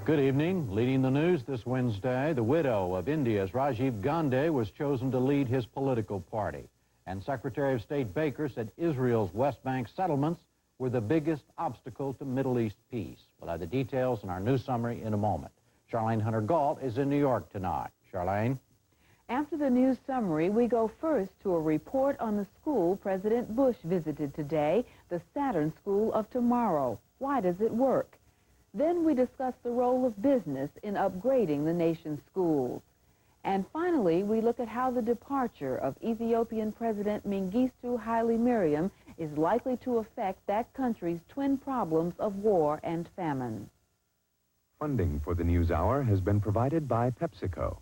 Good evening. Leading the news this Wednesday, the widow of India's Rajiv Gandhi was chosen to lead his political party. And Secretary of State Baker said Israel's West Bank settlements were the biggest obstacle to Middle East peace. We'll have the details in our news summary in a moment. Charlene Hunter-Gault is in New York tonight. Charlene? After the news summary, we go first to a report on the school President Bush visited today, the Saturn School of Tomorrow. Why does it work? Then we discuss the role of business in upgrading the nation's schools. And finally, we look at how the departure of Ethiopian President Mengistu Haile Mariam is likely to affect that country's twin problems of war and famine. Funding for the NewsHour has been provided by PepsiCo.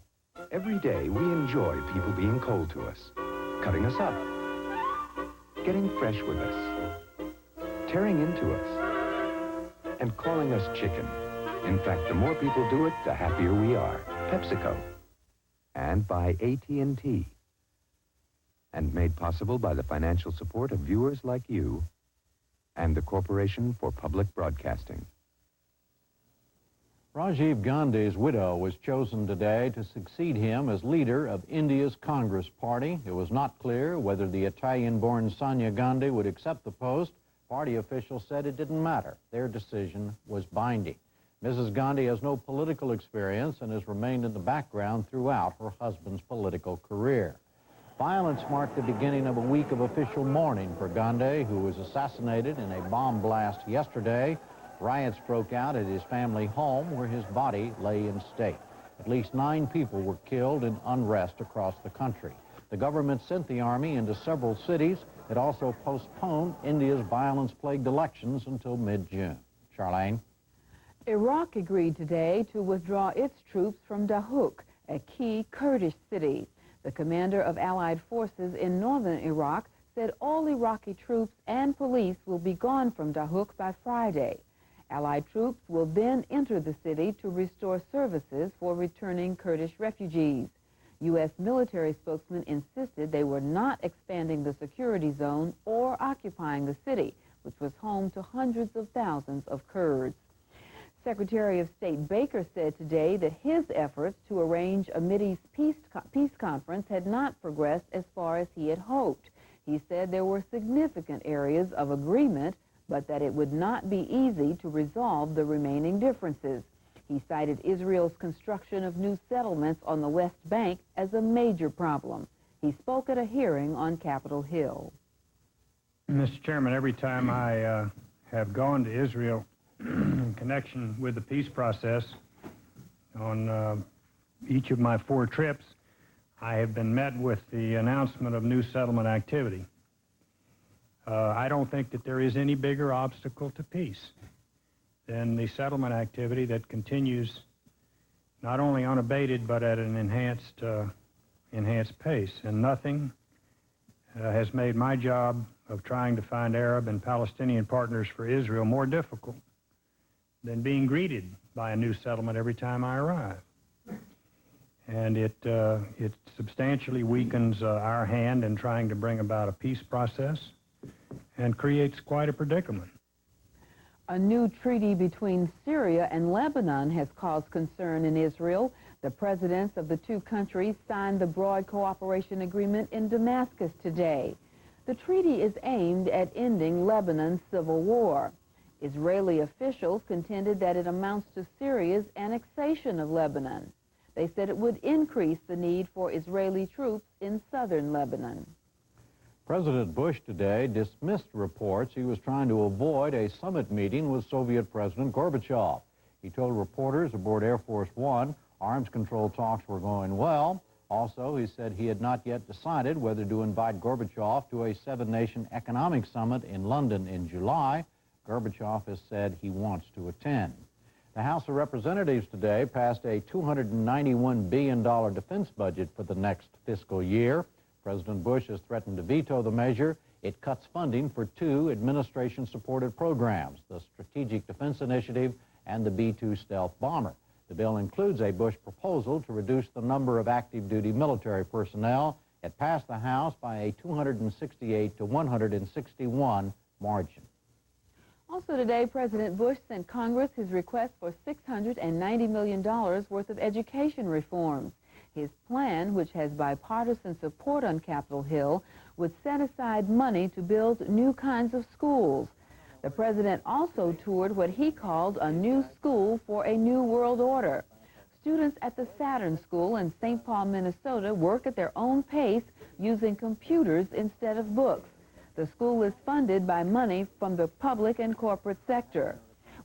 Every day we enjoy people being cold to us, cutting us up, getting fresh with us, tearing into us, and calling us chicken. In fact, the more people do it, the happier we are. PepsiCo. And by AT&T. And made possible by the financial support of viewers like you and the Corporation for Public Broadcasting. Rajiv Gandhi's widow was chosen today to succeed him as leader of India's Congress Party. It was not clear whether the Italian-born Sonia Gandhi would accept the post. Party officials said it didn't matter. Their decision was binding. Mrs. Gandhi has no political experience and has remained in the background throughout her husband's political career. Violence marked the beginning of a week of official mourning for Gandhi, who was assassinated in a bomb blast yesterday. Riots broke out at his family home where his body lay in state. At least 9 people were killed in unrest across the country. The government sent the army into several cities. It also postponed India's violence-plagued elections until mid-June. Charlene? Iraq agreed today to withdraw its troops from Dahouk, a key Kurdish city. The commander of Allied forces in northern Iraq said all Iraqi troops and police will be gone from Dahouk by Friday. Allied troops will then enter the city to restore services for returning Kurdish refugees. U.S. military spokesmen insisted they were not expanding the security zone or occupying the city, which was home to hundreds of thousands of Kurds. Secretary of State Baker said today that his efforts to arrange a Mideast peace conference had not progressed as far as he had hoped. He said there were significant areas of agreement, but that it would not be easy to resolve the remaining differences. He cited Israel's construction of new settlements on the West Bank as a major problem. He spoke at a hearing on Capitol Hill. Mr. Chairman, every time I have gone to Israel in connection with the peace process on each of my 4 trips, I have been met with the announcement of new settlement activity. I don't think that there is any bigger obstacle to peace than the settlement activity that continues not only unabated but at an enhanced pace. And nothing has made my job of trying to find Arab and Palestinian partners for Israel more difficult than being greeted by a new settlement every time I arrive. And it substantially weakens our hand in trying to bring about a peace process and creates quite a predicament. A new treaty between Syria and Lebanon has caused concern in Israel. The presidents of the 2 countries signed the Broad Cooperation Agreement in Damascus today. The treaty is aimed at ending Lebanon's civil war. Israeli officials contended that it amounts to Syria's annexation of Lebanon. They said it would increase the need for Israeli troops in southern Lebanon. President Bush today dismissed reports he was trying to avoid a summit meeting with Soviet President Gorbachev. He told reporters aboard Air Force One arms control talks were going well. Also, he said he had not yet decided whether to invite Gorbachev to a 7-nation economic summit in London in July. Gorbachev has said he wants to attend. The House of Representatives today passed a $291 billion defense budget for the next fiscal year. President Bush has threatened to veto the measure. It cuts funding for 2 administration-supported programs, the Strategic Defense Initiative and the B-2 stealth bomber. The bill includes a Bush proposal to reduce the number of active-duty military personnel. It passed the House by a 268 to 161 margin. Also today, President Bush sent Congress his request for $690 million worth of education reforms. His plan, which has bipartisan support on Capitol Hill, would set aside money to build new kinds of schools. The president also toured what he called a new school for a new world order. Students at the Saturn School in St. Paul, Minnesota work at their own pace using computers instead of books. The school is funded by money from the public and corporate sector.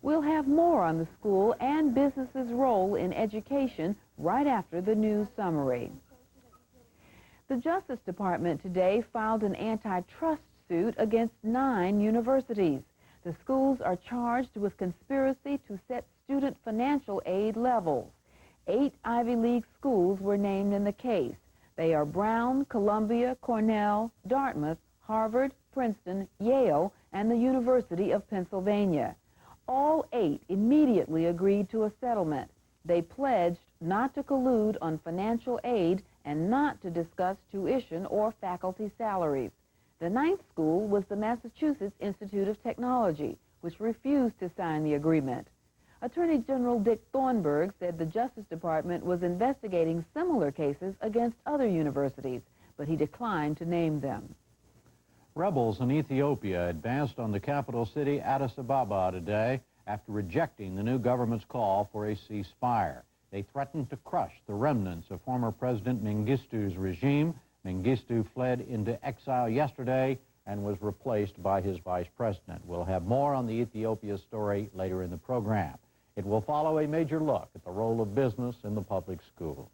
We'll have more on the school and business's role in education right after the news summary. The Justice Department today filed an antitrust suit against 9 universities. The schools are charged with conspiracy to set student financial aid levels. 8 Ivy League schools were named in the case. They are Brown, Columbia, Cornell, Dartmouth, Harvard, Princeton, Yale, and the University of Pennsylvania. All 8 immediately agreed to a settlement. They pledged not to collude on financial aid and not to discuss tuition or faculty salaries. The 9th school was the Massachusetts Institute of Technology, which refused to sign the agreement. Attorney General Dick Thornburgh said the Justice Department was investigating similar cases against other universities, but he declined to name them. Rebels in Ethiopia advanced on the capital city, Addis Ababa, today after rejecting the new government's call for a ceasefire. They threatened to crush the remnants of former President Mengistu's regime. Mengistu fled into exile yesterday and was replaced by his vice president. We'll have more on the Ethiopia story later in the program. It will follow a major look at the role of business in the public schools.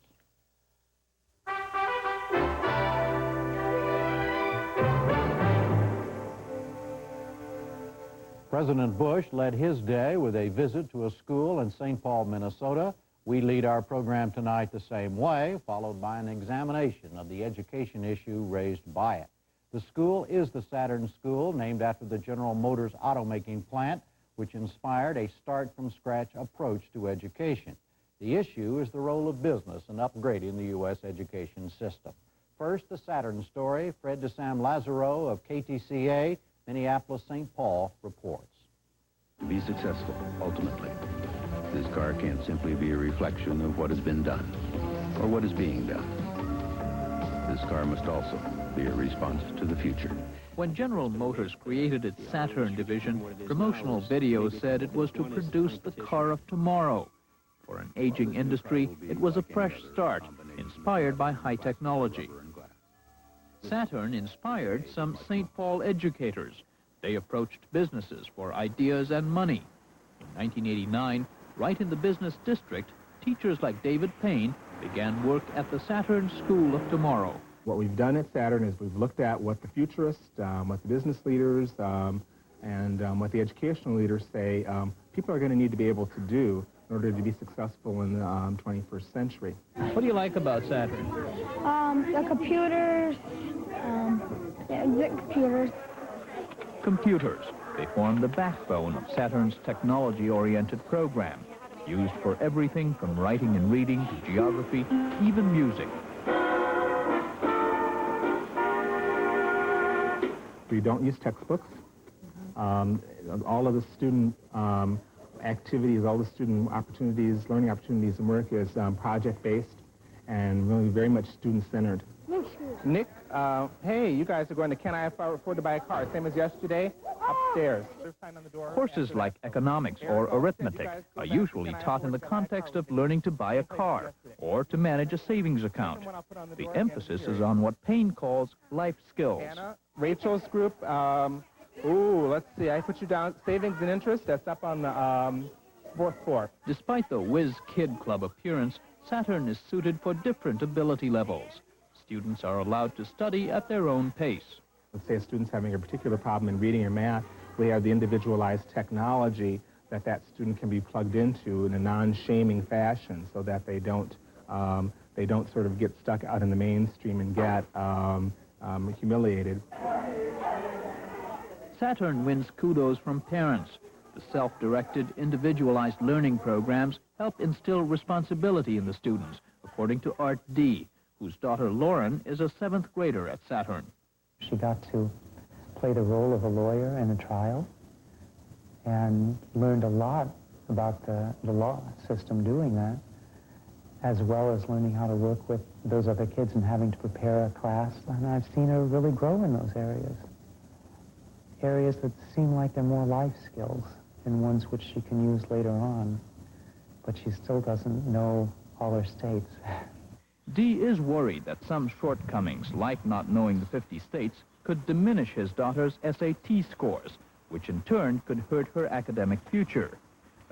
President Bush led his day with a visit to a school in St. Paul, Minnesota. We lead our program tonight the same way, followed by an examination of the education issue raised by it. The school is the Saturn School, named after the General Motors automaking plant, which inspired a start-from-scratch approach to education. The issue is the role of business in upgrading the U.S. education system. First, the Saturn story. Fred DeSam Lazaro of KTCA, Minneapolis-St. Paul, reports. To be successful, ultimately, this car can't simply be a reflection of what has been done or what is being done. This car must also be a response to the future. When General Motors created its Saturn division, promotional videos said it was to produce the car of tomorrow. For an aging industry, it was a fresh start, inspired by high technology. Saturn inspired some St. Paul educators. They approached businesses for ideas and money. In 1989, right in the business district, teachers like David Payne began work at the Saturn School of Tomorrow. What we've done at Saturn is we've looked at what the futurists, what the business leaders, and what the educational leaders say people are going to need to be able to do in order to be successful in the 21st century. What do you like about Saturn? The computers, the computers. Computers. They form the backbone of Saturn's technology-oriented program, used for everything from writing and reading to geography, even music. We don't use textbooks. All of the student activities, all the student opportunities, learning opportunities and work is project-based and really very much student-centered. Nick, hey, you guys are going to Can I Afford to Buy a Car? Same as yesterday, upstairs. Courses like economics or arithmetic are usually taught in the context of learning to buy a car or to manage a savings account. The emphasis is on what Payne calls life skills. Rachel's group, let's see, I put you down, savings and interest, that's up on the 4th floor. Despite the Whiz Kid Club appearance, Saturn is suited for different ability levels. Students are allowed to study at their own pace. Let's say a student's having a particular problem in reading or math, we have the individualized technology that student can be plugged into in a non-shaming fashion so that they don't sort of get stuck out in the mainstream and get humiliated. Saturn wins kudos from parents. The self-directed, individualized learning programs help instill responsibility in the students, according to Art D., whose daughter Lauren is a 7th grader at Saturn. She got to play the role of a lawyer in a trial, and learned a lot about the law system doing that, as well as learning how to work with those other kids and having to prepare a class. And I've seen her really grow in those areas. Areas that seem like they're more life skills and ones which she can use later on, but she still doesn't know all her states. Dee is worried that some shortcomings, like not knowing the 50 states, could diminish his daughter's SAT scores, which in turn could hurt her academic future.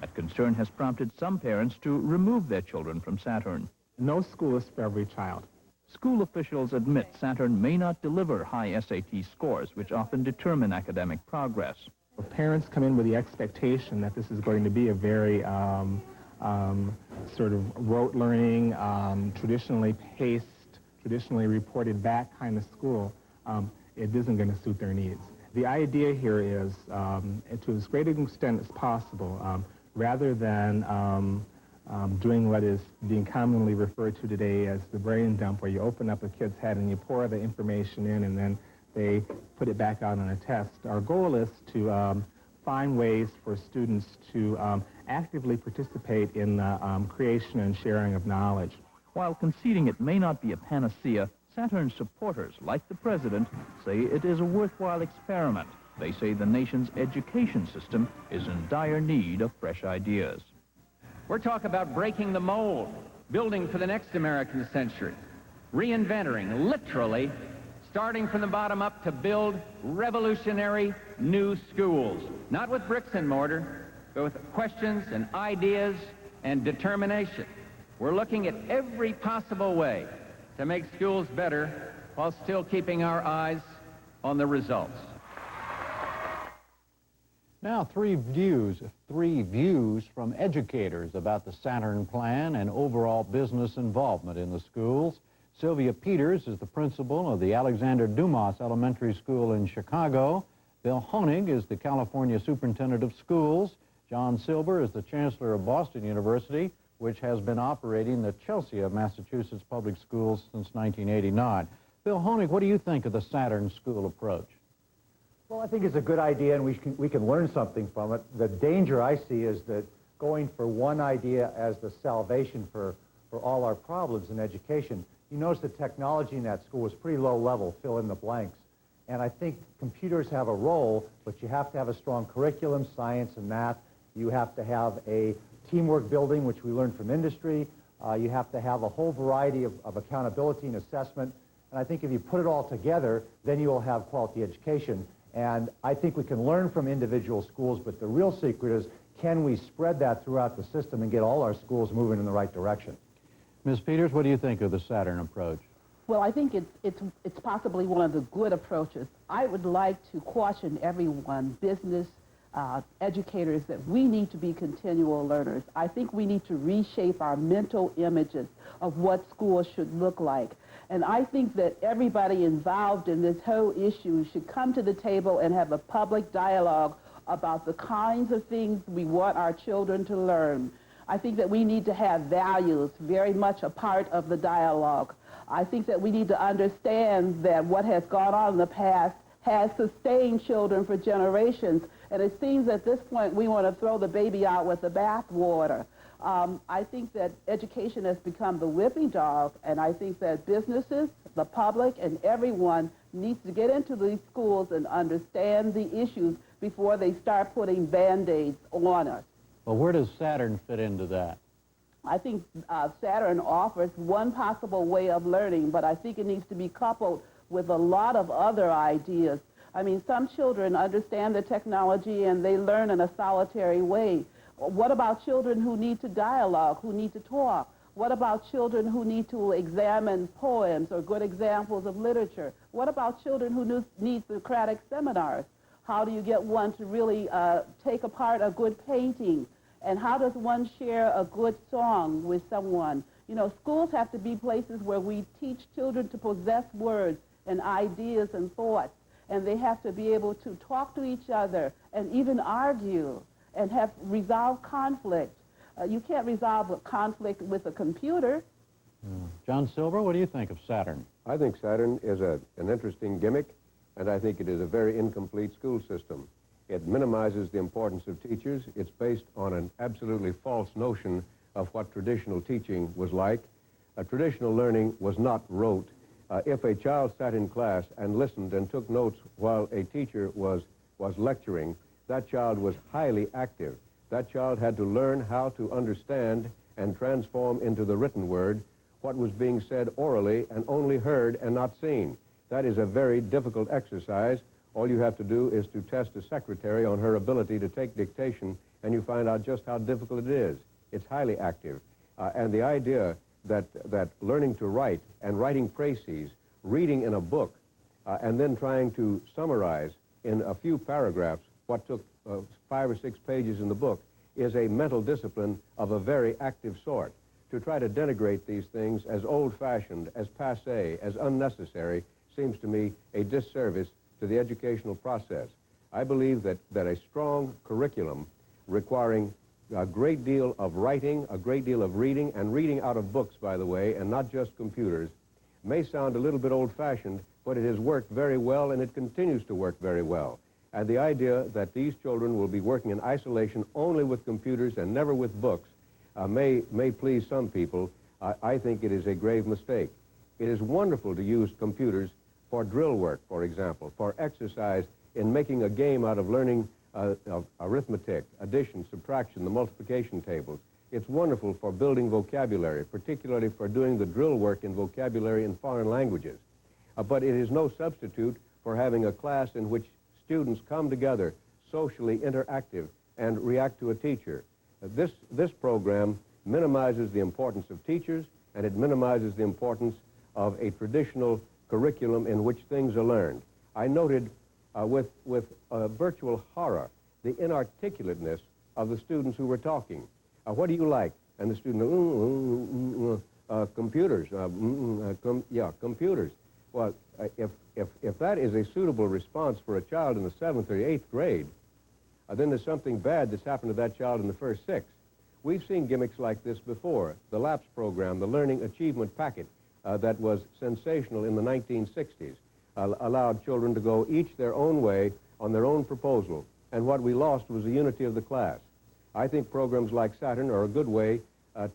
That concern has prompted some parents to remove their children from Saturn. No school is for every child. School officials admit Saturn may not deliver high SAT scores, which often determine academic progress. Parents come in with the expectation that this is going to be a very sort of rote learning, traditionally paced, traditionally reported back kind of school. It isn't going to suit their needs. The idea here is, to as great an extent as possible, rather than doing what is being commonly referred to today as the brain dump, where you open up a kid's head and you pour the information in and then they put it back out on a test. Our goal is to find ways for students to actively participate in the creation and sharing of knowledge. While conceding it may not be a panacea, Saturn supporters, like the president, say it is a worthwhile experiment. They say the nation's education system is in dire need of fresh ideas. We're talking about breaking the mold, building for the next American century, reinventing, literally, starting from the bottom up to build revolutionary new schools, not with bricks and mortar, but with questions and ideas and determination. We're looking at every possible way to make schools better while still keeping our eyes on the results. Now, three views from educators about the Saturn plan and overall business involvement in the schools. Sylvia Peters is the principal of the Alexander Dumas Elementary School in Chicago. Bill Honig is the California Superintendent of Schools. John Silber is the Chancellor of Boston University, which has been operating the Chelsea of Massachusetts Public Schools since 1989. Bill Honig, what do you think of the Saturn school approach? Well, I think it's a good idea, and we can learn something from it. The danger I see is that going for one idea as the salvation for all our problems in education. You notice the technology in that school was pretty low level, fill in the blanks. And I think computers have a role, but you have to have a strong curriculum, science and math. You have to have a teamwork building, which we learned from industry. You have to have a whole variety of accountability and assessment. And I think if you put it all together, then you will have quality education. And I think we can learn from individual schools, but the real secret is, can we spread that throughout the system and get all our schools moving in the right direction? Ms. Peters, what do you think of the Saturn approach? Well, I think it's possibly one of the good approaches. I would like to caution everyone, business, educators, that we need to be continual learners. I think we need to reshape our mental images of what schools should look like. And I think that everybody involved in this whole issue should come to the table and have a public dialogue about the kinds of things we want our children to learn. I think that we need to have values very much a part of the dialogue. I think that we need to understand that what has gone on in the past has sustained children for generations, and it seems at this point we want to throw the baby out with the bathwater. I think that education has become the whipping dog, and I think that businesses, the public, and everyone needs to get into these schools and understand the issues before they start putting Band-Aids on us. Well, where does Saturn fit into that? I think Saturn offers one possible way of learning, but I think it needs to be coupled with a lot of other ideas. I mean, some children understand the technology and they learn in a solitary way. What about children who need to dialogue, who need to talk? What about children who need to examine poems or good examples of literature? What about children who need Socratic seminars? How do you get one to really take apart a good painting? And how does one share a good song with someone? You know, schools have to be places where we teach children to possess words and ideas and thoughts. And they have to be able to talk to each other and even argue and have resolved conflict. You can't resolve a conflict with a computer. John Silver, what do you think of Saturn? I think Saturn is an interesting gimmick, and I think it is a very incomplete school system. It minimizes the importance of teachers. It's based on an absolutely false notion of what traditional teaching was like. Traditional learning was not rote. If a child sat in class and listened and took notes while a teacher was lecturing, that child was highly active. That child had to learn how to understand and transform into the written word what was being said orally and only heard and not seen. That is a very difficult exercise. All you have to do is to test a secretary on her ability to take dictation, and you find out just how difficult it is. It's highly active. And the idea that learning to write and writing précis, reading in a book, and then trying to summarize in a few paragraphs what took 5 or 6 pages in the book is a mental discipline of a very active sort. To try to denigrate these things as old-fashioned, as passé, as unnecessary, seems to me a disservice to the educational process. I believe that a strong curriculum requiring a great deal of writing, a great deal of reading, and reading out of books, by the way, and not just computers, may sound a little bit old-fashioned, but it has worked very well, and it continues to work very well. And the idea that these children will be working in isolation only with computers and never with books may please some people. I think it is a grave mistake. It is wonderful to use computers for drill work, for example, for exercise in making a game out of learning of arithmetic, addition, subtraction, the multiplication tables. It's wonderful for building vocabulary, particularly for doing the drill work in vocabulary in foreign languages. But it is no substitute for having a class in which students come together, socially interactive, and react to a teacher. This program minimizes the importance of teachers, and it minimizes the importance of a traditional curriculum in which things are learned. I noted with virtual horror the inarticulateness of the students who were talking. What do you like? And the student, computers, computers. Well, if that is a suitable response for a child in the 7th or 8th grade, then there's something bad that's happened to that child in the first 6. We've seen gimmicks like this before. The LAPS program, the Learning Achievement Packet, that was sensational in the 1960s, allowed children to go each their own way on their own proposal, and what we lost was the unity of the class. I think programs like Saturn are a good way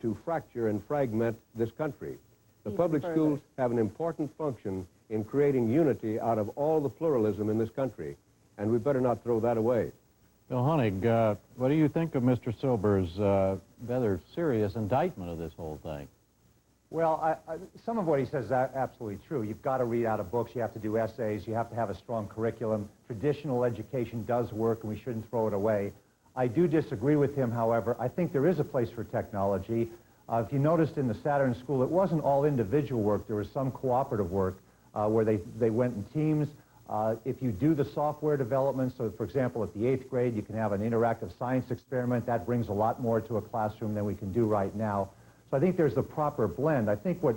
to fracture and fragment this country. The public schools have an important function in creating unity out of all the pluralism in this country, and we better not throw that away. Bill Honig, what do you think of Mr. Silber's rather serious indictment of this whole thing? Well, some of what he says is absolutely true. You've got to read out of books, you have to do essays, you have to have a strong curriculum. Traditional education does work, and we shouldn't throw it away. I do disagree with him, however. I think there is a place for technology. If you noticed in the Saturn School, it wasn't all individual work. There was some cooperative work where they went in teams. If you do the software development, so for example, at the 8th grade, you can have an interactive science experiment. That brings a lot more to a classroom than we can do right now. So I think there's the proper blend. I think what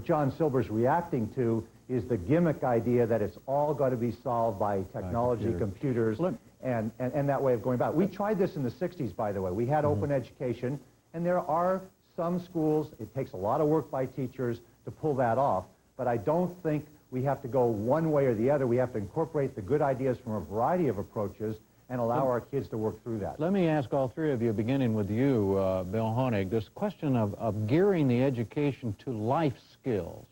John Silber's reacting to is the gimmick idea that it's all got to be solved by technology, computers, and that way of going about it. We tried this in the 60s, by the way. We had open education, and there are some schools, it takes a lot of work by teachers to pull that off, but I don't think we have to go one way or the other. We have to incorporate the good ideas from a variety of approaches and allow our kids to work through that. Let me ask all three of you, beginning with you, Bill Honig, this question of gearing the education to life skills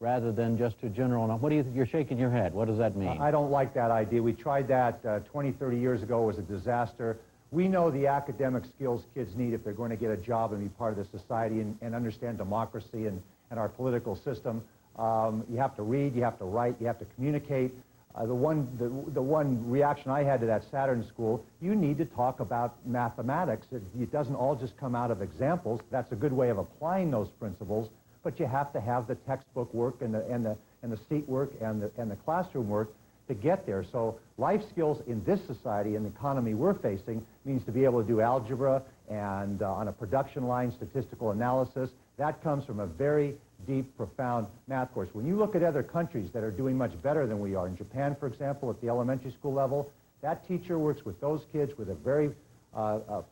rather than just to general. What do you, you're shaking your head. What does that mean? I don't like that idea. We tried that 20, 30 years ago. It was a disaster. We know the academic skills kids need if they're going to get a job and be part of the society and understand democracy and our political system. You have to read, you have to write, you have to communicate. The one reaction I had to that Saturn School, you need to talk about mathematics. It doesn't all just come out of examples. That's a good way of applying those principles, but you have to have the textbook work and the seat work and the classroom work to get there. So life skills in this society and the economy we're facing means to be able to do algebra and on a production line, statistical analysis. That comes from a very deep, profound math course. When you look at other countries that are doing much better than we are, in Japan, for example, at the elementary school level, that teacher works with those kids with a very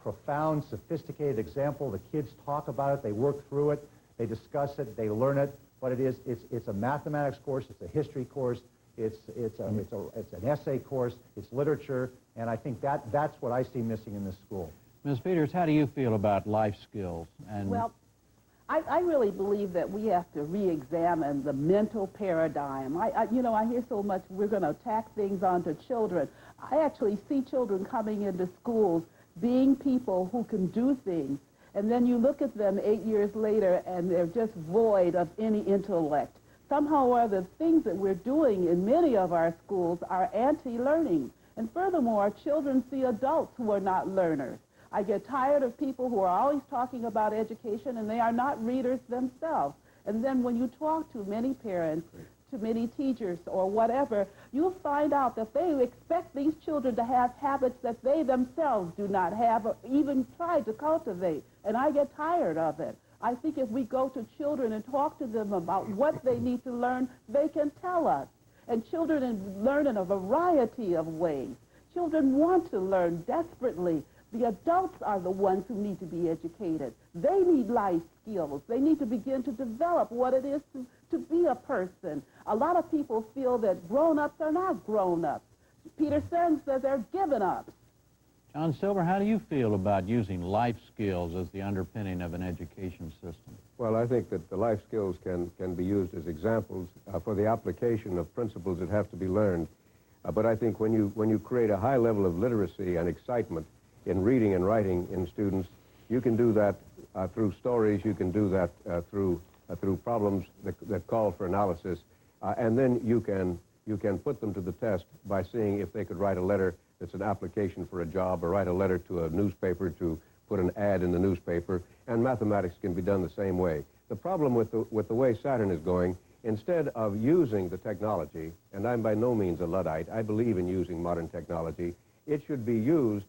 profound, sophisticated example. The kids talk about it, they work through it, they discuss it, they learn it, but it's a mathematics course, it's a history course, it's an essay course, it's literature, and I think that's what I see missing in this school. Ms. Peters, how do you feel about life skills? And well, I really believe that we have to re-examine the mental paradigm. I hear so much we're going to attack things onto children. I actually see children coming into schools being people who can do things, and then you look at them 8 years later and they're just void of any intellect. Somehow or other, things that we're doing in many of our schools are anti-learning. And furthermore, children see adults who are not learners. I get tired of people who are always talking about education and they are not readers themselves. And then when you talk to many parents, to many teachers or whatever, you'll find out that they expect these children to have habits that they themselves do not have or even try to cultivate. And I get tired of it. I think if we go to children and talk to them about what they need to learn, they can tell us. And children learn in a variety of ways. Children want to learn desperately. The adults are the ones who need to be educated. They need life skills. They need to begin to develop what it is to be a person. A lot of people feel that grown-ups are not grown-ups. Peter Sens says they're given-ups. John Silver, how do you feel about using life skills as the underpinning of an education system? Well, I think that the life skills can be used as examples for the application of principles that have to be learned. But I think when you create a high level of literacy and excitement in reading and writing in students, you can do that through stories, you can do that through problems that call for analysis, and then you can put them to the test by seeing if they could write a letter that's an application for a job, or write a letter to a newspaper to put an ad in the newspaper, and mathematics can be done the same way. The problem with the way Saturn is going, instead of using the technology, and I'm by no means a Luddite, I believe in using modern technology, it should be used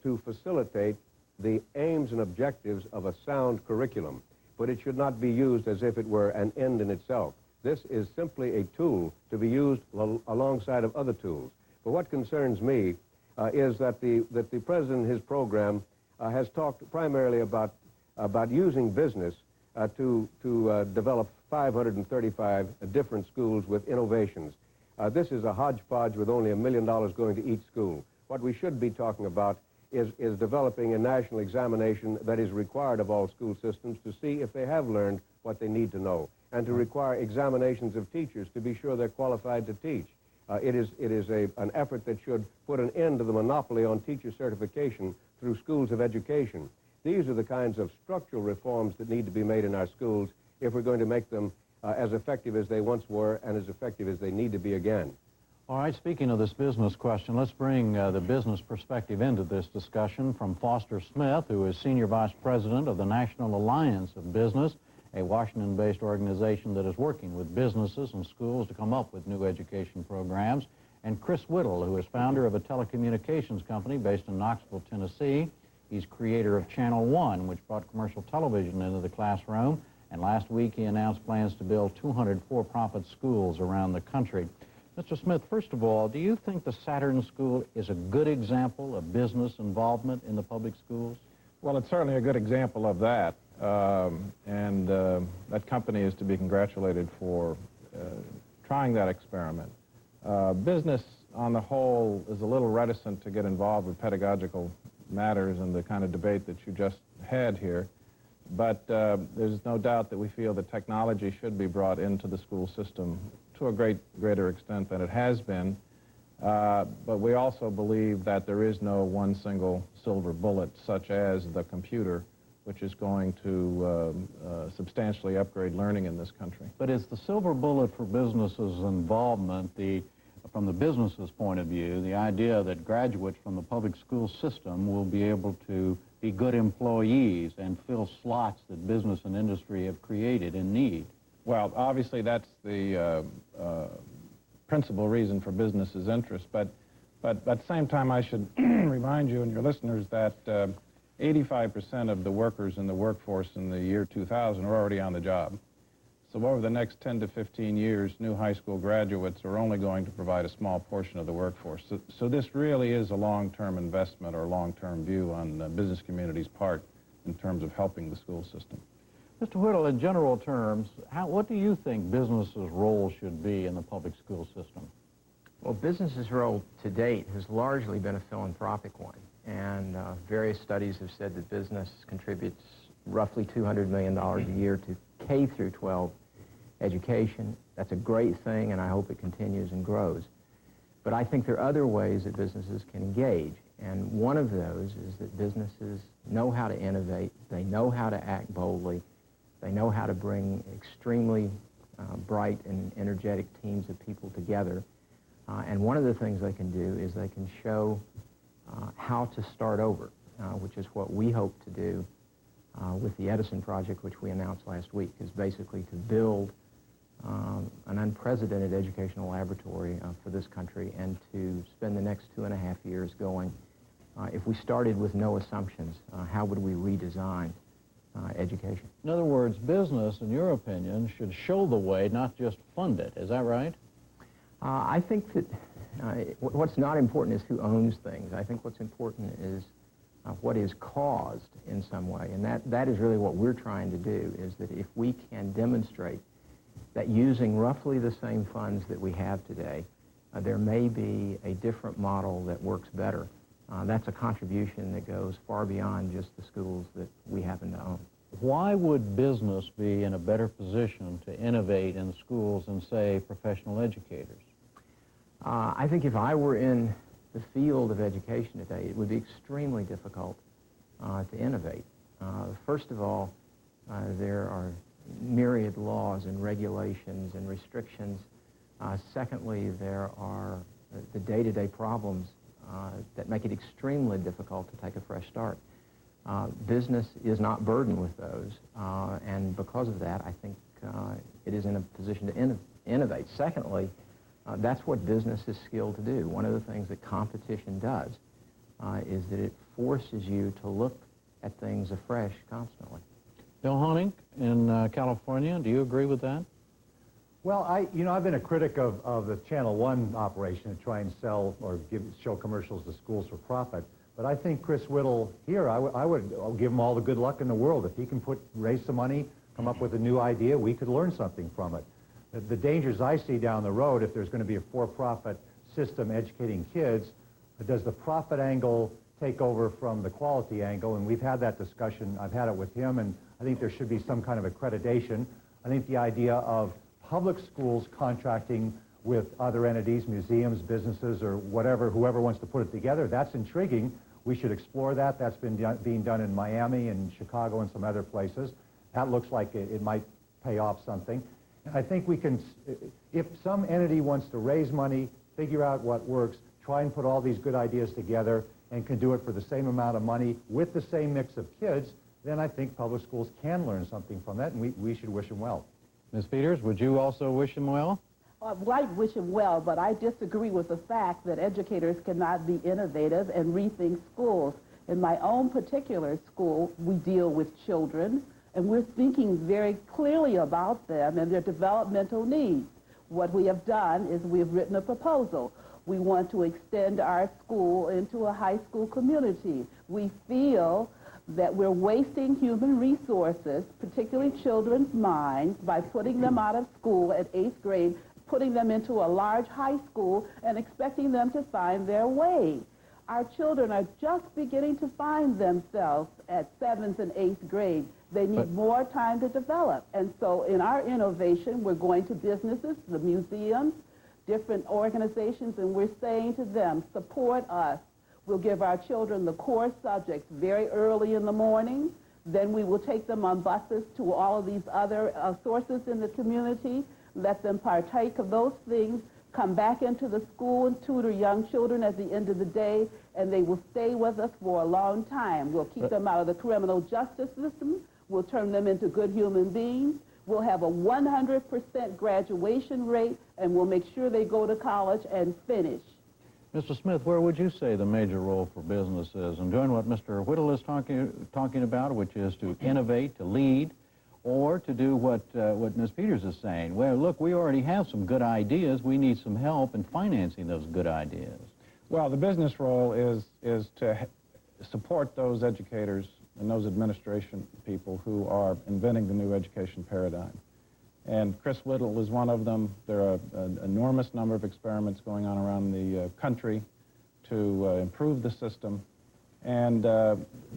to facilitate the aims and objectives of a sound curriculum, but it should not be used as if it were an end in itself. This is simply a tool to be used alongside of other tools. But what concerns me is that the President in his program has talked primarily about using business to develop 535 different schools with innovations. This is a hodgepodge with only $1 million going to each school. What we should be talking about is developing a national examination that is required of all school systems to see if they have learned what they need to know, and to require examinations of teachers to be sure they're qualified to teach. It is an effort that should put an end to the monopoly on teacher certification through schools of education. These are the kinds of structural reforms that need to be made in our schools if we're going to make them as effective as they once were and as effective as they need to be again. All right, speaking of this business question, let's bring the business perspective into this discussion from Foster Smith, who is Senior Vice President of the National Alliance of Business, a Washington-based organization that is working with businesses and schools to come up with new education programs, and Chris Whittle, who is founder of a telecommunications company based in Knoxville, Tennessee. He's creator of Channel One, which brought commercial television into the classroom, and last week he announced plans to build 200 for-profit schools around the country. Mr. Smith, first of all, do you think the Saturn School is a good example of business involvement in the public schools? Well, it's certainly a good example of that, and that company is to be congratulated for trying that experiment. Business, on the whole, is a little reticent to get involved with pedagogical matters and the kind of debate that you just had here, but there's no doubt that we feel that technology should be brought into the school system to a greater extent than it has been, but we also believe that there is no one single silver bullet, such as the computer, which is going to substantially upgrade learning in this country. But is the silver bullet for businesses' involvement, from the business's point of view, the idea that graduates from the public school system will be able to be good employees and fill slots that business and industry have created and need? Well, obviously that's the principal reason for business's interest, but at the same time I should remind you and your listeners that 85% of the workers in the workforce in the year 2000 are already on the job. So over the next 10 to 15 years, new high school graduates are only going to provide a small portion of the workforce. So this really is a long-term investment or long-term view on the business community's part in terms of helping the school system. Mr. Whittle, in general terms, what do you think business's role should be in the public school system? Well, business's role to date has largely been a philanthropic one, and various studies have said that business contributes roughly $200 million a year to K through 12 education. That's a great thing, and I hope it continues and grows. But I think there are other ways that businesses can engage, and one of those is that businesses know how to innovate, they know how to act boldly, they know how to bring extremely bright and energetic teams of people together. And one of the things they can do is they can show how to start over, which is what we hope to do with the Edison project, which we announced last week, is basically to build an unprecedented educational laboratory for this country and to spend the next 2.5 years going, if we started with no assumptions, how would we redesign education? In other words, business, in your opinion, should show the way, not just fund it. Is that right? I think that what's not important is who owns things. I think what's important is what is caused in some way. And that is really what we're trying to do, is that if we can demonstrate that using roughly the same funds that we have today, there may be a different model that works better. That's a contribution that goes far beyond just the schools that we happen to own. Why would business be in a better position to innovate in schools than, say, professional educators? I think if I were in the field of education today, it would be extremely difficult to innovate. First of all, there are myriad laws and regulations and restrictions. Secondly, there are the day-to-day problems that make it extremely difficult to take a fresh start. Business is not burdened with those, and because of that, I think it is in a position to innovate. Secondly, that's what business is skilled to do. One of the things that competition does is that it forces you to look at things afresh constantly. Bill Honig in California, do you agree with that? Well, I've been a critic of the Channel 1 operation to try and sell or show commercials to schools for profit. But I think Chris Whittle here, I would give him all the good luck in the world. If he can raise some money, come up with a new idea, we could learn something from it. The dangers I see down the road, if there's going to be a for-profit system educating kids, does the profit angle take over from the quality angle? And we've had that discussion. I've had it with him, and I think there should be some kind of accreditation. I think the idea of public schools contracting with other entities, museums, businesses, or whatever, whoever wants to put it together, that's intriguing. We should explore that. That's been being done in Miami and Chicago and some other places. That looks like it might pay off something. I think we can, if some entity wants to raise money, figure out what works, try and put all these good ideas together and can do it for the same amount of money with the same mix of kids, then I think public schools can learn something from that, and we should wish them well. Ms. Peters, would you also wish him well? I'd like to wish him well, but I disagree with the fact that educators cannot be innovative and rethink schools. In my own particular school, we deal with children, and we're thinking very clearly about them and their developmental needs. What we have done is we've written a proposal. We want to extend our school into a high school community. We feel that we're wasting human resources, particularly children's minds, by putting them out of school at 8th grade, putting them into a large high school and expecting them to find their way. Our children are just beginning to find themselves at 7th and 8th grade. They need more time to develop. And so in our innovation, we're going to businesses, the museums, different organizations, and we're saying to them, support us. We'll give our children the core subjects very early in the morning. Then we will take them on buses to all of these other sources in the community, let them partake of those things, come back into the school and tutor young children at the end of the day, and they will stay with us for a long time. We'll keep them out of the criminal justice system. We'll turn them into good human beings. We'll have a 100% graduation rate, and we'll make sure they go to college and finish. Mr. Smith, where would you say the major role for business is in doing what Mr. Whittle is talking about, which is to innovate, to lead, or to do what Ms. Peters is saying? Well, look, we already have some good ideas. We need some help in financing those good ideas. Well, the business role is to support those educators and those administration people who are inventing the new education paradigm. And Chris Whittle is one of them. There are an enormous number of experiments going on around the country to improve the system. And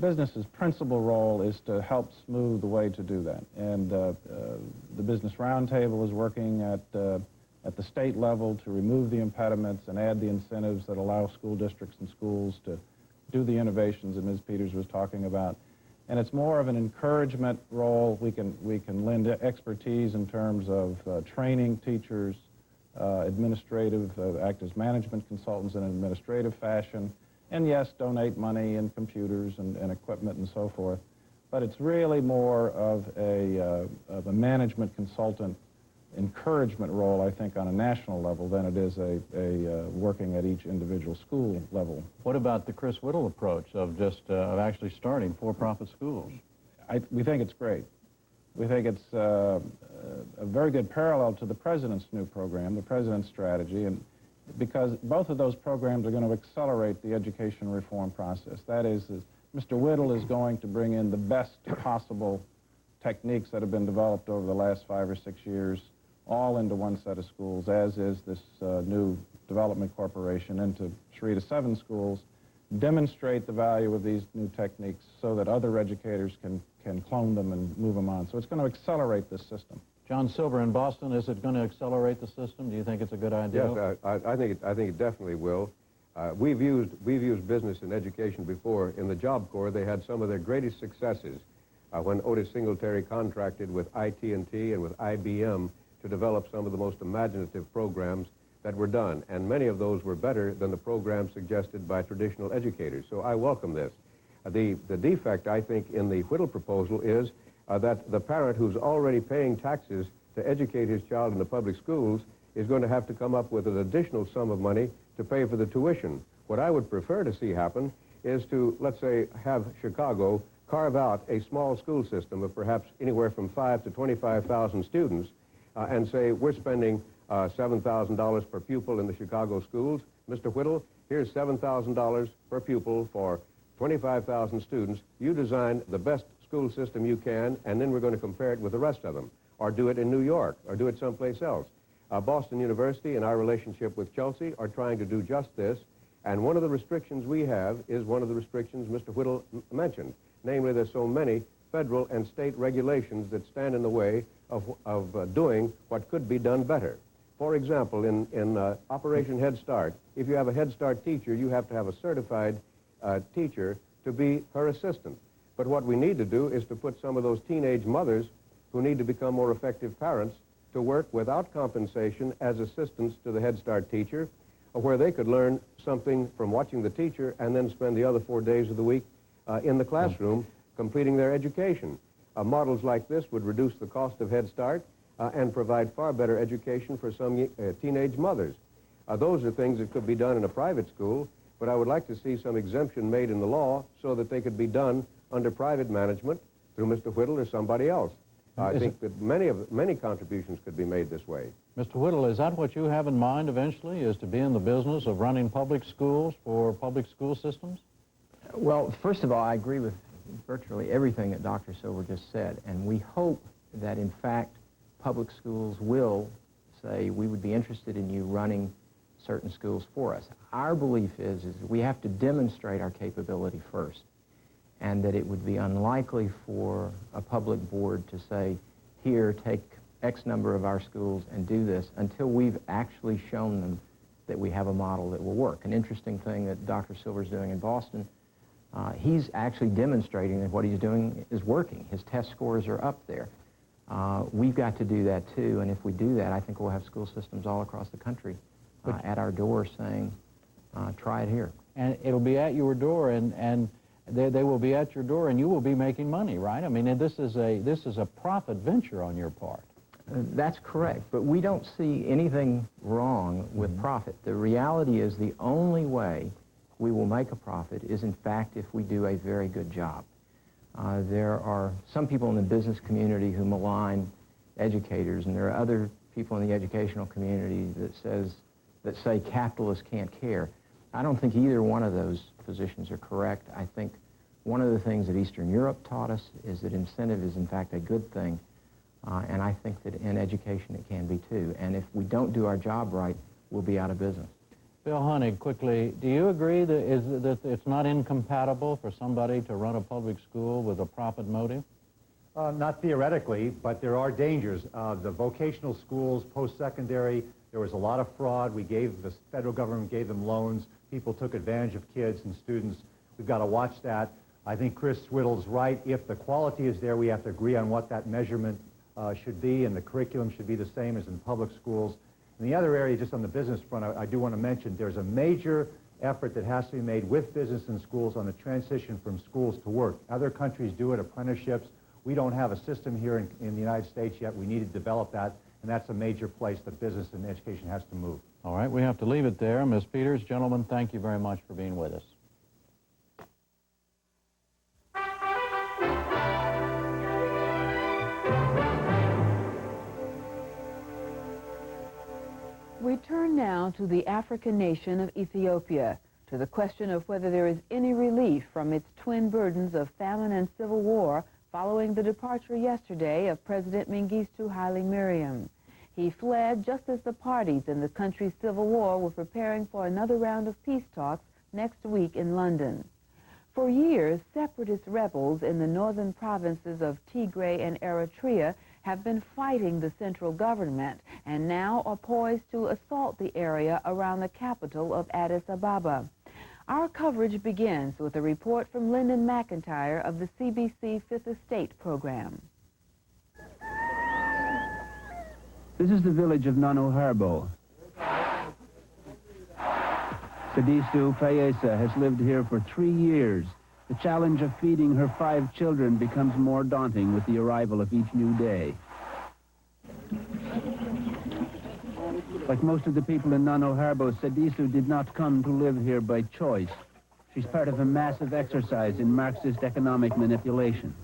business's principal role is to help smooth the way to do that. And the Business Roundtable is working at the state level to remove the impediments and add the incentives that allow school districts and schools to do the innovations that Ms. Peters was talking about. And it's more of an encouragement role. We can lend expertise in terms of training teachers, act as management consultants in an administrative fashion, and yes, donate money and computers and equipment and so forth. But it's really more of a management consultant encouragement role, I think, on a national level than it is working at each individual school level. What about the Chris Whittle approach of of actually starting for-profit schools? We think it's great. We think it's a very good parallel to the President's new program, the President's strategy, and because both of those programs are going to accelerate the education reform process. That is Mr. Whittle is going to bring in the best possible techniques that have been developed over the last 5 or 6 years, all into one set of schools, as is this new development corporation, into 3 to 7 schools, demonstrate the value of these new techniques so that other educators can clone them and move them on. So it's going to accelerate this system. John Silver in Boston, is it going to accelerate the system? Do you think it's a good idea? Yes, I think it definitely will. We've used business in education before. In the Job Corps, they had some of their greatest successes when Otis Singletary contracted with IT&T and with IBM to develop some of the most imaginative programs that were done, and many of those were better than the programs suggested by traditional educators. So I welcome this. The defect, I think, in the Whittle proposal is that the parent who's already paying taxes to educate his child in the public schools is going to have to come up with an additional sum of money to pay for the tuition. What I would prefer to see happen is to, let's say, have Chicago carve out a small school system of perhaps anywhere from 5,000 to 25,000 students and say, we're spending $7,000 per pupil in the Chicago schools. Mr. Whittle, here's $7,000 per pupil for 25,000 students. You design the best school system you can, and then we're going to compare it with the rest of them. Or do it in New York, or do it someplace else. Boston University and our relationship with Chelsea are trying to do just this, and one of the restrictions we have is one of the restrictions Mr. Whittle mentioned. Namely, there's so many federal and state regulations that stand in the way of doing what could be done better. For example, in Operation Head Start, if you have a Head Start teacher, you have to have a certified teacher to be her assistant. But what we need to do is to put some of those teenage mothers who need to become more effective parents to work without compensation as assistants to the Head Start teacher, where they could learn something from watching the teacher and then spend the other 4 days of the week in the classroom completing their education. Models like this would reduce the cost of Head Start and provide far better education for some teenage mothers. Those are things that could be done in a private school, but I would like to see some exemption made in the law so that they could be done under private management through Mr. Whittle or somebody else. I think that many contributions could be made this way. Mr. Whittle, is that what you have in mind eventually, is to be in the business of running public schools for public school systems? Well, first of all, I agree with virtually everything that Dr. Silver just said, and we hope that, in fact, public schools will say, we would be interested in you running certain schools for us. Our belief is we have to demonstrate our capability first, and that it would be unlikely for a public board to say, here, take X number of our schools and do this, until we've actually shown them that we have a model that will work. An interesting thing that Dr. Silver's doing in Boston, he's actually demonstrating that what he's doing is working. His test scores are up there. We've got to do that too, and if we do that, I think we'll have school systems all across the country at our door saying, try it here. And it'll be at your door, and they will be at your door, and you will be making money, right? I mean, this is a profit venture on your part. That's correct, but we don't see anything wrong with profit. The reality is the only way we will make a profit is, in fact, if we do a very good job. There are some people in the business community who malign educators, and there are other people in the educational community that say capitalists can't care. I don't think either one of those positions are correct. I think One of the things that Eastern Europe taught us is that incentive is in fact a good thing, and I think that in education it can be too. And if we don't do our job right, we'll be out of business. Bill Honig, quickly, do you agree that it's not incompatible for somebody to run a public school with a profit motive? Not theoretically, but there are dangers. The vocational schools, post-secondary, there was a lot of fraud. The federal government gave them loans. People took advantage of kids and students. We've got to watch that. I think Chris Swiddle's right. If the quality is there, we have to agree on what that measurement should be, and the curriculum should be the same as in public schools. And the other area, just on the business front, I do want to mention there's a major effort that has to be made with business and schools on the transition from schools to work. Other countries do it, apprenticeships. We don't have a system here in the United States yet. We need to develop that, and that's a major place that business and education has to move. All right, we have to leave it there. Ms. Peters, gentlemen, thank you very much for being with us. We turn now to the African nation of Ethiopia, to the question of whether there is any relief from its twin burdens of famine and civil war following the departure yesterday of President Mengistu Haile Mariam. He fled just as the parties in the country's civil war were preparing for another round of peace talks next week in London. For years, separatist rebels in the northern provinces of Tigray and Eritrea have been fighting the central government and now are poised to assault the area around the capital of Addis Ababa. Our coverage begins with a report from Lyndon McIntyre of the CBC Fifth Estate program. This is the village of Nanoharbo. Sadisu Fayesa has lived here for 3 years. The challenge of feeding her 5 children becomes more daunting with the arrival of each new day. Like most of the people in Nanoharbo, Sadisu did not come to live here by choice. She's part of a massive exercise in Marxist economic manipulation.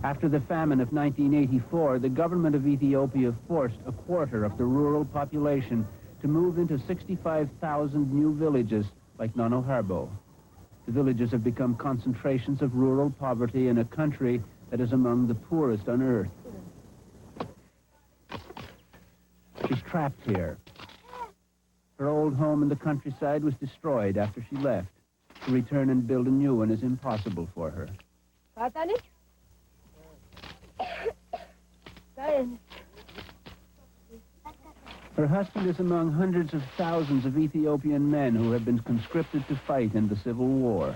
After the famine of 1984, the government of Ethiopia forced a quarter of the rural population to move into 65,000 new villages like Nanoharbo. The villages have become concentrations of rural poverty in a country that is among the poorest on earth. She's trapped here. Her old home in the countryside was destroyed after she left. To return and build a new one is impossible for her. Her husband is among hundreds of thousands of Ethiopian men who have been conscripted to fight in the civil war.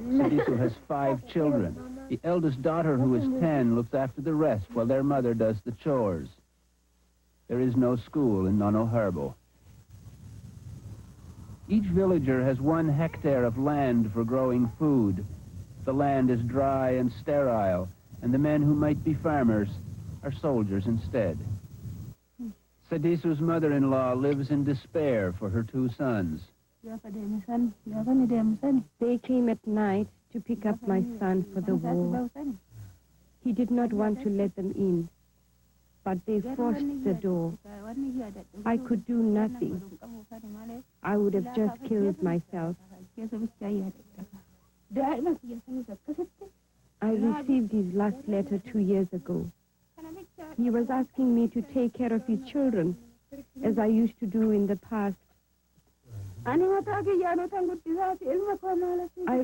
Sadisu has 5 children. The eldest daughter, who is 10, looks after the rest while their mother does the chores. There is no school in Nanoharbo. Each villager has 1 hectare of land for growing food. The land is dry and sterile, and the men who might be farmers are soldiers instead. Sadisu's mother-in-law lives in despair for her 2 sons. They came at night to pick up my son for the war. He did not want to let them in, but they forced the door. I could do nothing. I would have just killed myself. I received his last letter 2 years ago. He was asking me to take care of his children, as I used to do in the past. I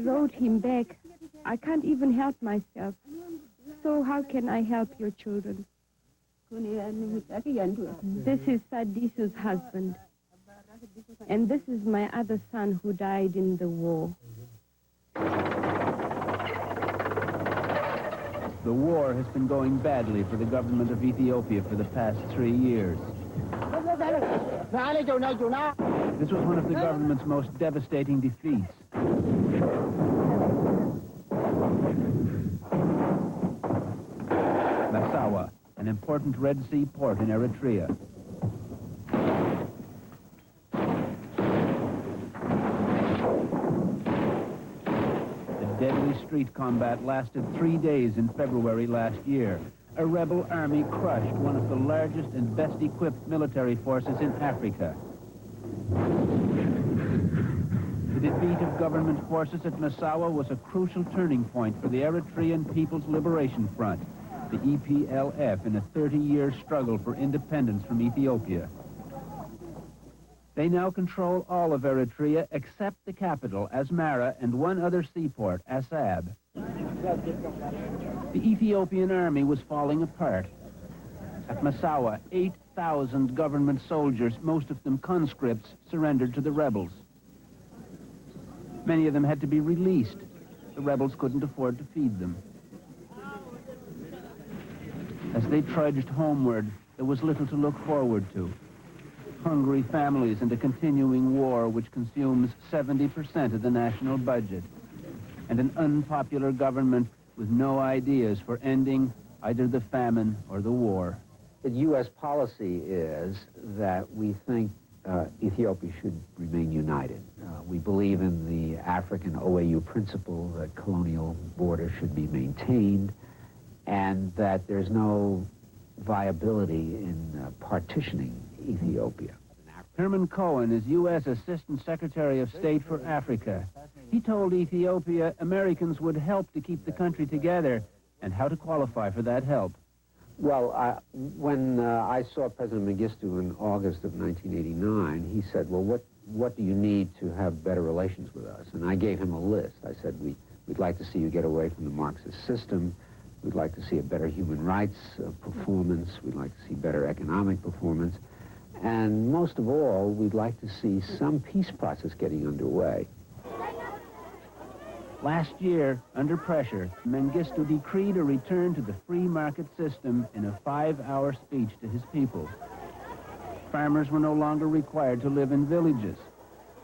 wrote him back. I can't even help myself. So how can I help your children? This is Sadisu's husband. And this is my other son who died in the war. The war has been going badly for the government of Ethiopia for the past 3 years. This was one of the government's most devastating defeats. Massawa, an important Red Sea port in Eritrea. Deadly street combat lasted 3 days in February last year. A rebel army crushed one of the largest and best-equipped military forces in Africa. The defeat of government forces at Massawa was a crucial turning point for the Eritrean People's Liberation Front, the EPLF, in a 30-year struggle for independence from Ethiopia. They now control all of Eritrea except the capital, Asmara, and one other seaport, Assab. The Ethiopian army was falling apart. At Massawa, 8,000 government soldiers, most of them conscripts, surrendered to the rebels. Many of them had to be released. The rebels couldn't afford to feed them. As they trudged homeward, there was little to look forward to. Hungry families and a continuing war which consumes 70% of the national budget, and an unpopular government with no ideas for ending either the famine or the war. The U.S. policy is that we think Ethiopia should remain united. We believe in the African OAU principle that colonial borders should be maintained, and that there's no viability in partitioning Ethiopia. Herman Cohen is U.S. Assistant Secretary of State for Africa. He told Ethiopia Americans would help to keep the country together and how to qualify for that help. Well, when I saw President Mengistu in August of 1989, he said, well, what do you need to have better relations with us? And I gave him a list. I said, we'd like to see you get away from the Marxist system. We'd like to see a better human rights performance. We'd like to see better economic performance. And most of all, we'd like to see some peace process getting underway. Last year, under pressure, Mengistu decreed a return to the free market system in a 5-hour speech to his people. Farmers were no longer required to live in villages.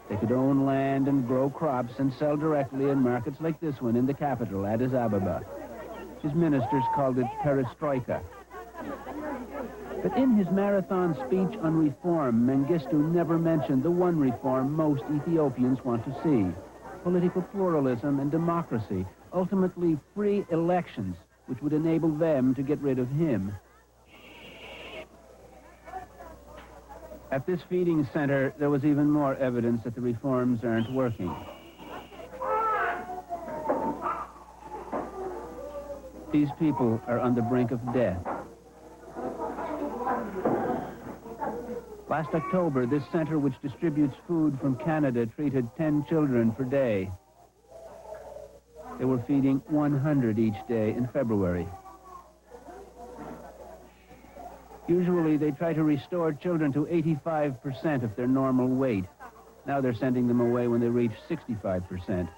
They could own land and grow crops and sell directly in markets like this one in the capital, Addis Ababa. His ministers called it perestroika. But in his marathon speech on reform, Mengistu never mentioned the one reform most Ethiopians want to see: political pluralism and democracy, ultimately free elections, which would enable them to get rid of him. At this feeding center, there was even more evidence that the reforms aren't working. These people are on the brink of death. Last October, this center, which distributes food from Canada, treated 10 children per day. They were feeding 100 each day in February. Usually, they try to restore children to 85% of their normal weight. Now they're sending them away when they reach 65%.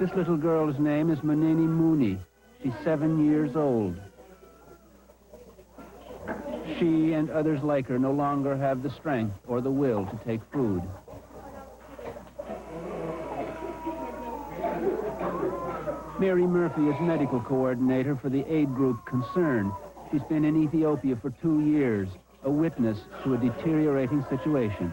This little girl's name is Munini Mooney. She's 7 years old. She and others like her no longer have the strength or the will to take food. Mary Murphy is medical coordinator for the aid group Concern. She's been in Ethiopia for 2 years, a witness to a deteriorating situation.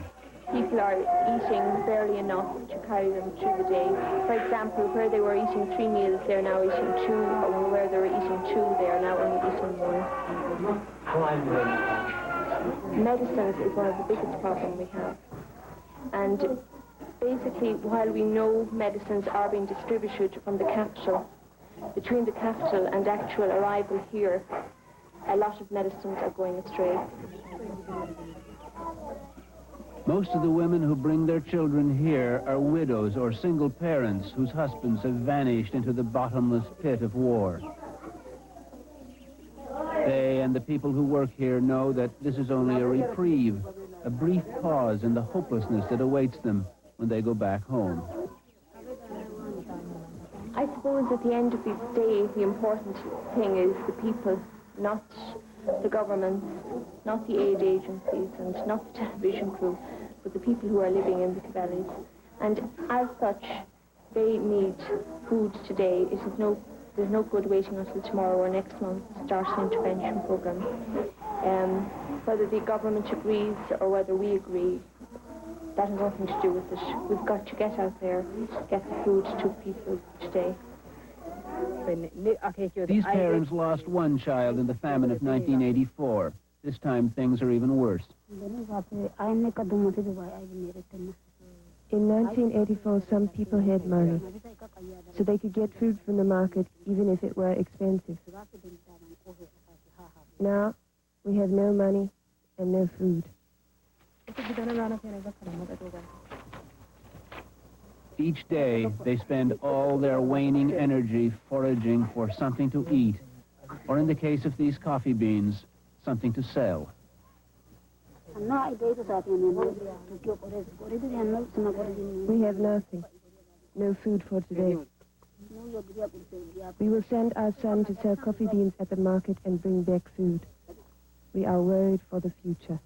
People are eating barely enough to carry them through the day. For example, where they were eating 3 meals, they're now eating 2, or where they were eating 2, they are now only eating 1. Medicines is one of the biggest problems we have. And basically, while we know medicines are being distributed from the capital, between the capital and actual arrival here, a lot of medicines are going astray. Most of the women who bring their children here are widows or single parents whose husbands have vanished into the bottomless pit of war. They and the people who work here know that this is only a reprieve, a brief pause in the hopelessness that awaits them when they go back home. I suppose at the end of the day, the important thing is the people, not the governments, not the aid agencies, and not the television crew, but the people who are living in the Cavellis. And as such, they need food today. There's no good waiting until tomorrow or next month to start an intervention program. Whether the government agrees or whether we agree, that has nothing to do with it. We've got to get out there, get the food to people today. These parents lost one child in the famine of 1984. This time things are even worse. In 1984, some people had money, so they could get food from the market, even if it were expensive. Now, we have no money and no food. Each day, they spend all their waning energy foraging for something to eat, or in the case of these coffee beans, something to sell. We have nothing. No food for today. We will send our son to sell coffee beans at the market and bring back food. We are worried for the future.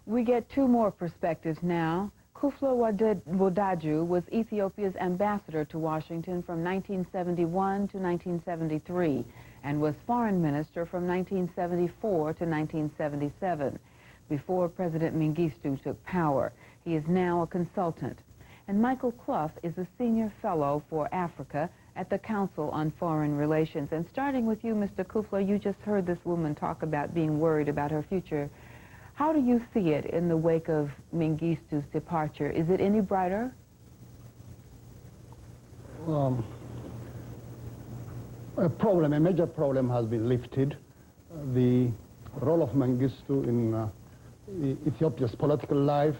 We get two more perspectives now. Kuflo Wodaju was Ethiopia's ambassador to Washington from 1971 to 1973 and was foreign minister from 1974 to 1977. Before President Mengistu took power. He is now a consultant. And Michael Clough is a senior fellow for Africa at the Council on Foreign Relations. And starting with you, Mr. Kuflo, you just heard this woman talk about being worried about her future. How do you see it in the wake of Mengistu's departure? Is it any brighter? A major problem has been lifted. The role of Mengistu in Ethiopia's political life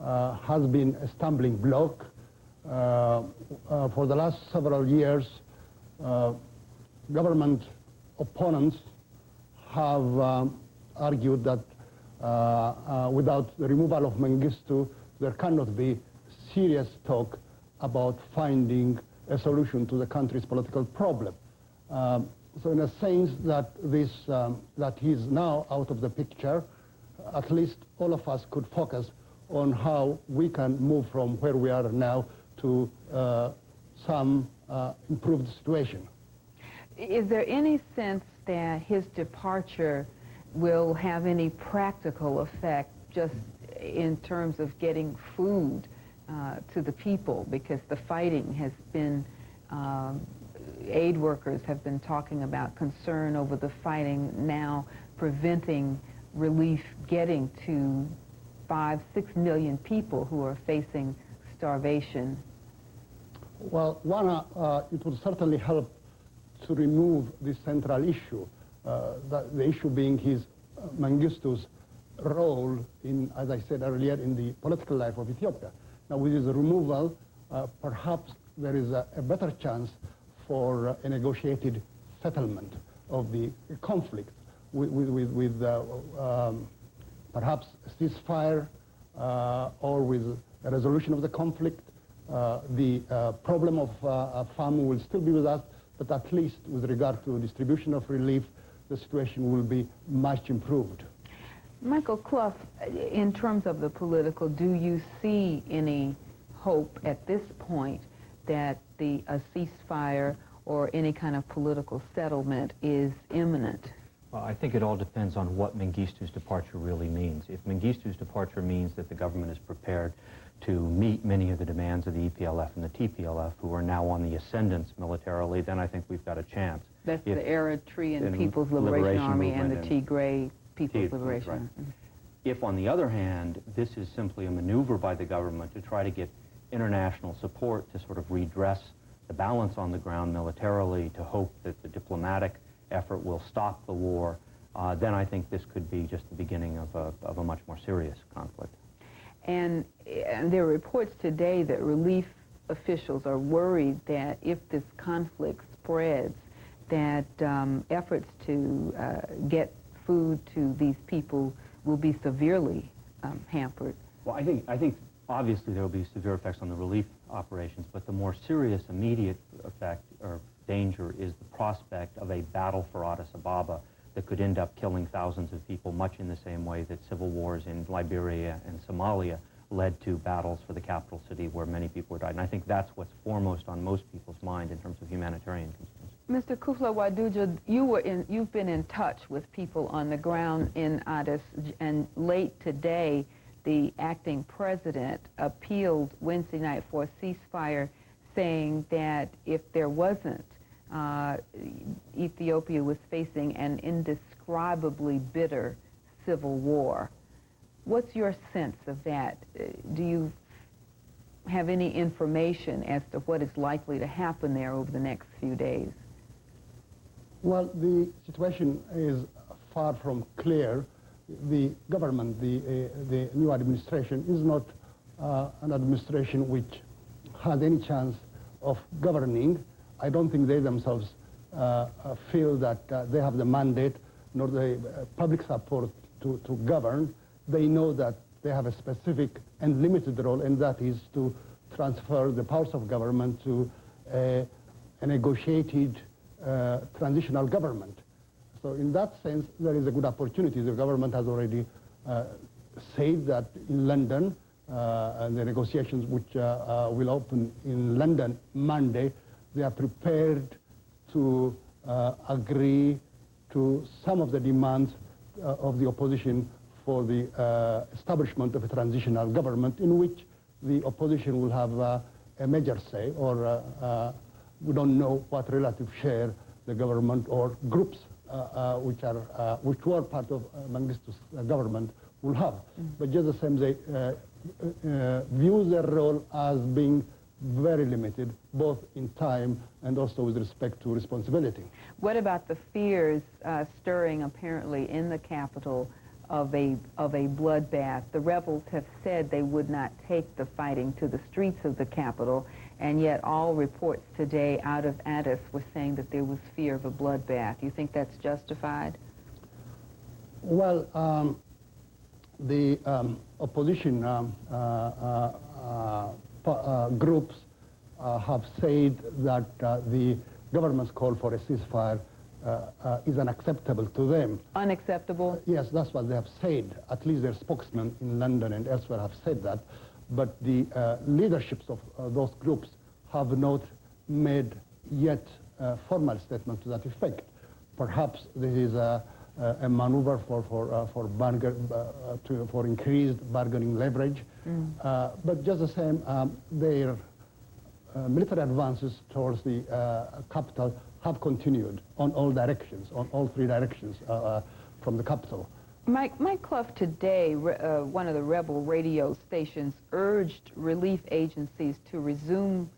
has been a stumbling block. For the last several years, government opponents have argued that without the removal of Mengistu, there cannot be serious talk about finding a solution to the country's political problem. So in a sense that that he's now out of the picture, at least all of us could focus on how we can move from where we are now to some improved situation. Is there any sense that his departure will have any practical effect just in terms of getting food to the people? Because the fighting has been, aid workers have been talking about concern over the fighting now preventing relief getting to 5-6 million people who are facing starvation. Well, it would certainly help to remove this central issue, the issue being Mengistu's role in, as I said earlier, in the political life of Ethiopia. Now, with his removal, perhaps there is a better chance for a negotiated settlement of the conflict with perhaps a ceasefire or with a resolution of the conflict. The problem of famine will still be with us, but at least with regard to distribution of relief, the situation will be much improved. Michael Clough, in terms of the political, do you see any hope at this point that a ceasefire or any kind of political settlement is imminent? Well, I think it all depends on what Mengistu's departure really means. If Mengistu's departure means that the government is prepared to meet many of the demands of the EPLF and the TPLF, who are now on the ascendance militarily, then I think we've got a chance. That's the Eritrean People's Liberation Army and the Tigray People's Liberation Army. Right. If, on the other hand, this is simply a maneuver by the government to try to get international support to sort of redress the balance on the ground militarily, to hope that the diplomatic effort will stop the war, then I think this could be just the beginning of a much more serious conflict. And there are reports today that relief officials are worried that if this conflict spreads, that efforts to get food to these people will be severely hampered. Well, I think obviously there will be severe effects on the relief operations, but the more serious immediate effect or danger is the prospect of a battle for Addis Ababa that could end up killing thousands of people, much in the same way that civil wars in Liberia and Somalia led to battles for the capital city where many people died. And I think that's what's foremost on most people's mind in terms of humanitarian concerns. Mr. Kuflo Wodaju, you've been in touch with people on the ground in Addis, and late today, the acting president appealed Wednesday night for a ceasefire, saying that if there wasn't, Ethiopia was facing an indescribably bitter civil war. What's your sense of that? Do you have any information as to what is likely to happen there over the next few days? Well, the situation is far from clear. The government, the new administration, is not an administration which has any chance of governing. I don't think they themselves feel that they have the mandate nor the public support to govern. They know that they have a specific and limited role, and that is to transfer the powers of government to a negotiated transitional government. So in that sense, there is a good opportunity. The government has already said that in London, and the negotiations which will open in London Monday, they are prepared to agree to some of the demands of the opposition for the establishment of a transitional government in which the opposition will have a major say, or we don't know what relative share the government or groups which were part of Mengistu's government will have. But just the same, they view their role as being very limited, both in time and also with respect to responsibility. What about the fears stirring apparently in the capital of a bloodbath? The rebels have said they would not take the fighting to the streets of the capital, and yet all reports today out of Addis were saying that there was fear of a bloodbath. You think that's justified? Well, the opposition groups have said that the government's call for a ceasefire is unacceptable to them. Unacceptable? Yes, that's what they have said. At least their spokesmen in London and elsewhere have said that. But the leaderships of those groups have not made yet a formal statement to that effect. Perhaps this is a maneuver for increased bargaining leverage. But just the same, their military advances towards the capital have continued on all directions, on all three directions from the capital. Mike Clough today, one of the rebel radio stations, urged relief agencies to resume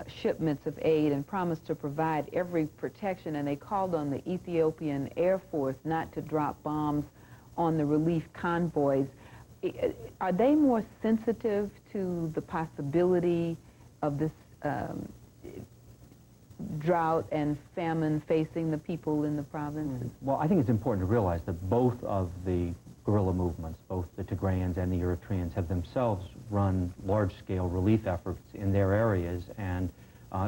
shipments of aid and promised to provide every protection, and they called on the Ethiopian Air Force not to drop bombs on the relief convoys. Are they more sensitive to the possibility of this drought and famine facing the people in the provinces? Well, I think it's important to realize that both of the guerrilla movements, both the Tigrayans and the Eritreans, have themselves run large-scale relief efforts in their areas, and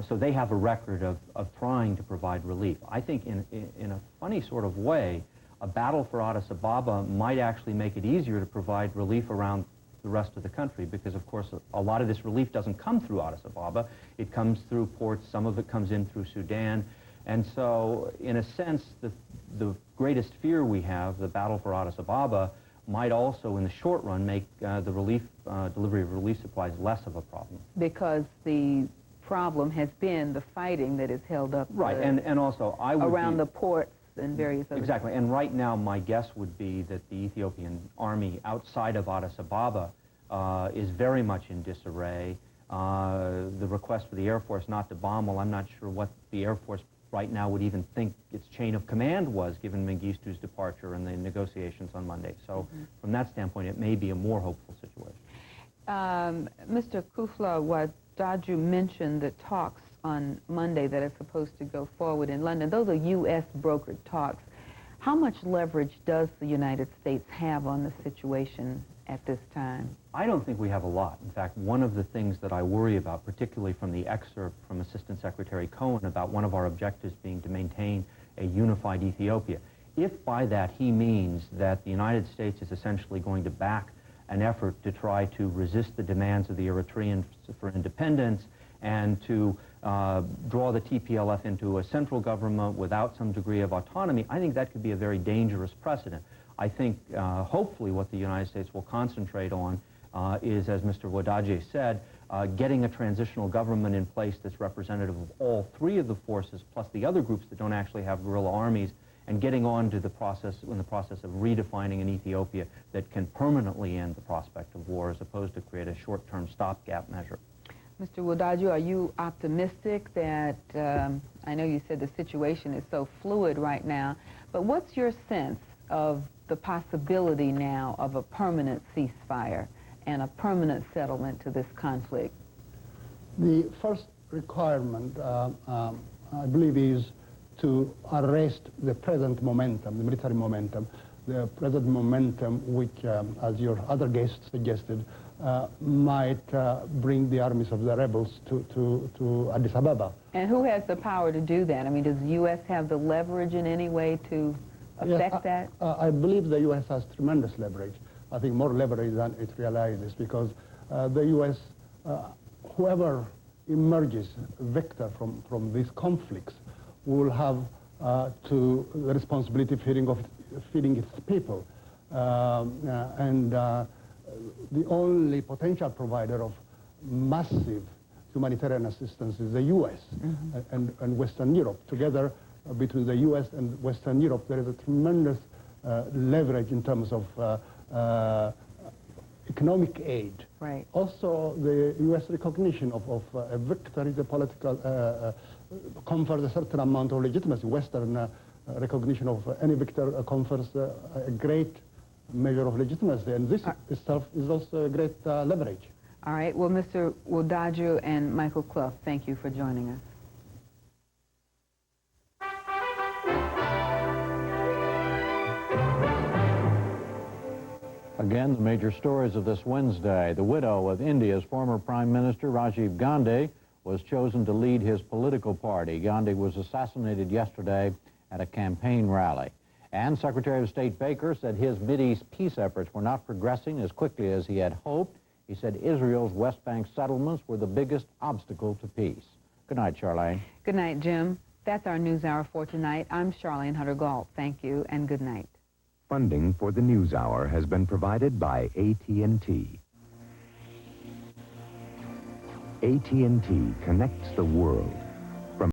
so they have a record of trying to provide relief. I think in a funny sort of way, a battle for Addis Ababa might actually make it easier to provide relief around the rest of the country, because of course a lot of this relief doesn't come through Addis Ababa. It comes through ports, some of it comes in through Sudan, and so in a sense the greatest fear we have, the battle for Addis Ababa, might also in the short run make the delivery of relief supplies less of a problem. Because the problem has been the fighting that has held up right, and also I would around the ports and various other exactly, and right now my guess would be that the Ethiopian army outside of Addis Ababa is very much in disarray. The request for the Air Force not to bomb, well, I'm not sure what the Air Force right now would even think its chain of command was, given Mengistu's departure and the negotiations on Monday. So from that standpoint, it may be a more hopeful situation. Mr. Kufla Wadaju mentioned the talks on Monday that are supposed to go forward in London. Those are U.S. brokered talks. How much leverage does the United States have on the situation at this time? I don't think we have a lot. In fact, one of the things that I worry about, particularly from the excerpt from Assistant Secretary Cohen about one of our objectives being to maintain a unified Ethiopia, if by that he means that the United States is essentially going to back an effort to try to resist the demands of the Eritreans for independence and to draw the TPLF into a central government without some degree of autonomy, I think that could be a very dangerous precedent. I think hopefully what the United States will concentrate on is, as Mr. Wadaje said, getting a transitional government in place that's representative of all three of the forces, plus the other groups that don't actually have guerrilla armies and getting on to the process of redefining an Ethiopia that can permanently end the prospect of war as opposed to create a short-term stopgap measure. Mr. Wodaju, are you optimistic that, I know you said the situation is so fluid right now, but what's your sense of the possibility now of a permanent ceasefire and a permanent settlement to this conflict? The first requirement, I believe, is to arrest the present momentum, the military momentum, the present momentum which, as your other guest suggested, might bring the armies of the rebels to Addis Ababa. And who has the power to do that? I mean, does the U.S. have the leverage in any way to affect that? I believe the U.S. has tremendous leverage. I think more leverage than it realizes, because the U.S., whoever emerges victor from these conflicts, will have to the responsibility of feeding its people. The only potential provider of massive humanitarian assistance is the U.S. and Western Europe. Together, between the U.S. and Western Europe, there is a tremendous leverage in terms of economic aid. Right. Also, the U.S. recognition of a victor is a political, confers a certain amount of legitimacy. Western recognition of any victor confers a great measure of legitimacy, and this itself is also a great leverage. All right. Well, Mr. Wodaju and Michael Clough, thank you for joining us. Again, the major stories of this Wednesday. The widow of India's former Prime Minister, Rajiv Gandhi, was chosen to lead his political party. Gandhi was assassinated yesterday at a campaign rally. And Secretary of State Baker said his Mideast peace efforts were not progressing as quickly as he had hoped. He said Israel's West Bank settlements were the biggest obstacle to peace. Good night, Charlene. Good night, Jim. That's our NewsHour for tonight. I'm Charlene Hunter-Gault. Thank you and good night. Funding for the NewsHour has been provided by AT&T. AT&T connects the world.